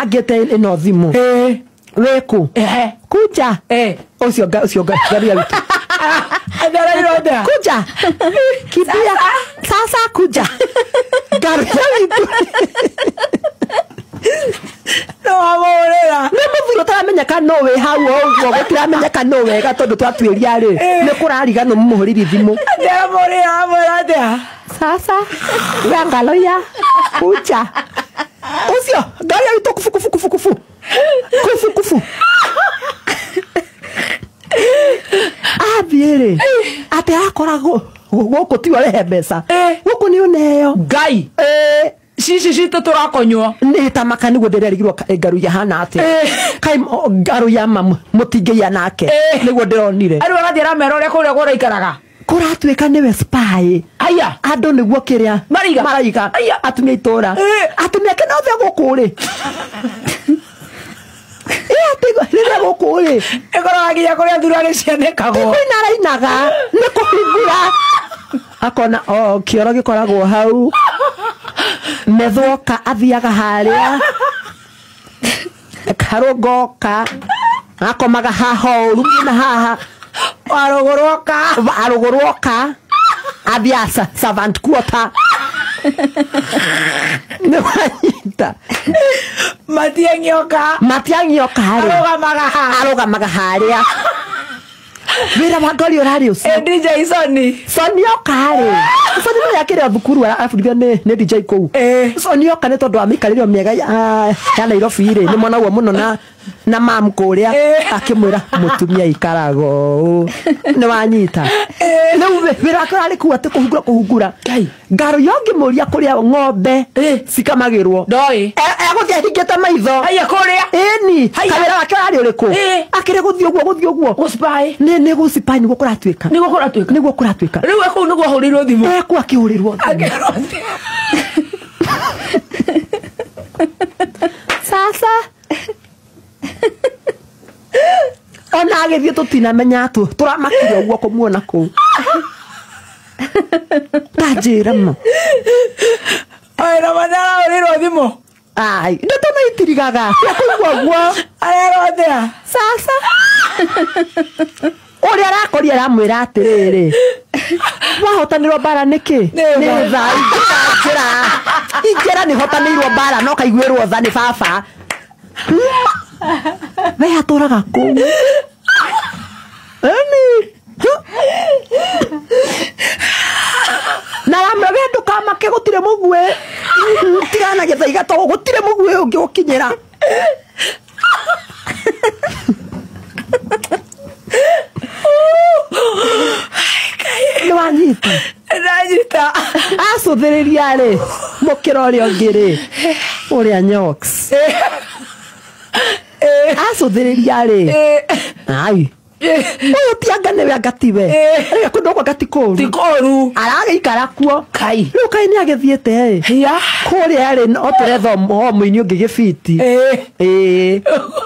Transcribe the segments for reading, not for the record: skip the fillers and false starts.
hagete ino thimu weku kuja ucio garia witu kuja kibia sasa kuja garia witu no amorera ne muthiro taramenya kana we hau ogwo gutiramenya kana wega tondu twatuiria ri ne kurariga no muhuriri thimu ndamorera amorada sasa wangaloya kuja ucio garia witu kufu abiere ate akorago goko ti wale mbeca goko ni uneyo ngai cici turakonywo ni tamaka ni gudererigirwo ngaru ya hana ate kai ngaru ya mutingeia nake niguo ndironire ari wagathira mero ria kuria gora ikaraga kuratwika niwe spy aya andu niguo kiria maraiga atumia itora atumia kenothe gukuri rĩrĩa gũkũ-rĩ ĩkoraga nginya kũrĩa thurarĩ cianĩkagwo narainaga nĩ kũhingũra akona kĩoro gĩkoragwo hau methoka athiaga harĩa karũngoka akomaga haha ũru na haha arũgũrwoka athia servant quarter nĩ wanyita matiang'ioka arũgamaga harĩa wĩra wa ngori ũrarĩ ũcio DJ Soni oka-rĩ Soni no yakĩrĩa thukuru arabundithio nĩ DJ kũu Soni oka nĩ tondũ wa mĩikarĩre mĩega ya Nairobi-rĩ nĩ mwana ũguo mũno na mam kũrĩa akĩmwĩra mũtumia ikarago nĩ wanyita rĩu wĩra wake ũrarĩ kũu atĩ kũhungura ngaro yongĩmũria kũrĩa ng'ombe cikamagĩrwo ndoĩ egũthiĩ ahingĩte maitho aya kũrĩa ĩni kawĩra wake ũrarĩ ũrĩkũ akĩrĩ gũthiĩ ũguo gũcipaĩ nĩ gũcipaĩ nĩguo kũratwĩka rĩu ekũu nĩguo ahũrĩirwo thimũ ekũ akĩhũrĩrwo sasa ona agĩthiĩ tũtinamenya tũramakire ũguo kũmuona kũu tanjĩra ma na mandara ahũrĩirwo thimũ ai ndeto naitirigaga kũigua ũguo arerothea sasa ũrĩa arakoria aramwĩra atĩrĩrĩ wahotanĩrwo mbara nĩkĩ nĩ tha ingĩra nĩhotanĩirwo mbara no kaiguĩrwo tha nĩ baba we atũraga kũu na ramwe we ndũkamake gũtirĩ mũguĩ tigana gĩthaiga tondũ gũtirĩ mũguĩ ũngĩ gũkinyĩra nĩ wanyita acũthĩrĩria-rĩ mũkĩra ũrĩa ũngĩ-rĩ ũrĩa nyoks acũthĩrĩria-rĩ ai ũyũ tianga nĩwe angatiwe rĩga kũndũ ũguo ngati kũũru aragĩikara kuo rĩu kaĩ nĩ agĩthiĩte kũrĩa-rĩ no tũretha mũini ũngĩ gĩbiti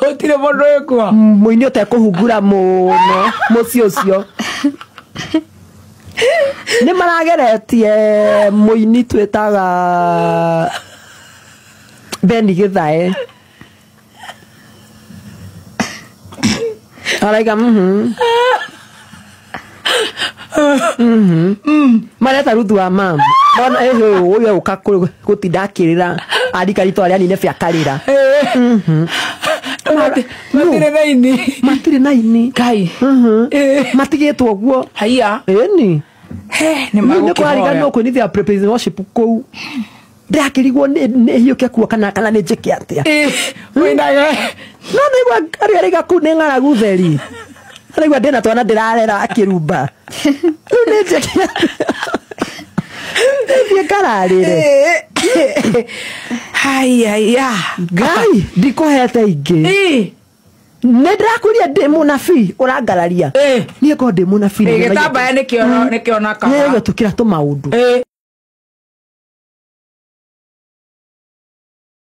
gũtirĩ mũndũ wĩkuo mũini ũtekũhungura mũno mũciĩ ũcio nĩ marageretie mũini twĩtaga Beni Gĩthae araiga mareta ruthu wa mama bona ũyũ ũka gũtinda akĩrĩra arikarito arĩa nine bĩakarĩra matirĩ na ini matigĩtwo ũguo ĩni nĩ kwarigana no kwĩnithia praise worship kũu ndakĩrigwo nĩ hiũke kuo kana nĩ njĩke atĩa no nĩigua arĩga kũu nĩ ng'aragu theri arĩgua ndĩna twana ndĩrarera akĩrumba rĩu nĩ njĩke thiĩ ngararĩre ngai ndikũhete ingĩ nĩndĩrakũria ndĩ mũnabii ũrangararia niĩ ngorwo ndĩ mũnabii gĩtambaya nĩkĩonaka nĩgĩtũkĩra tũmaũndũ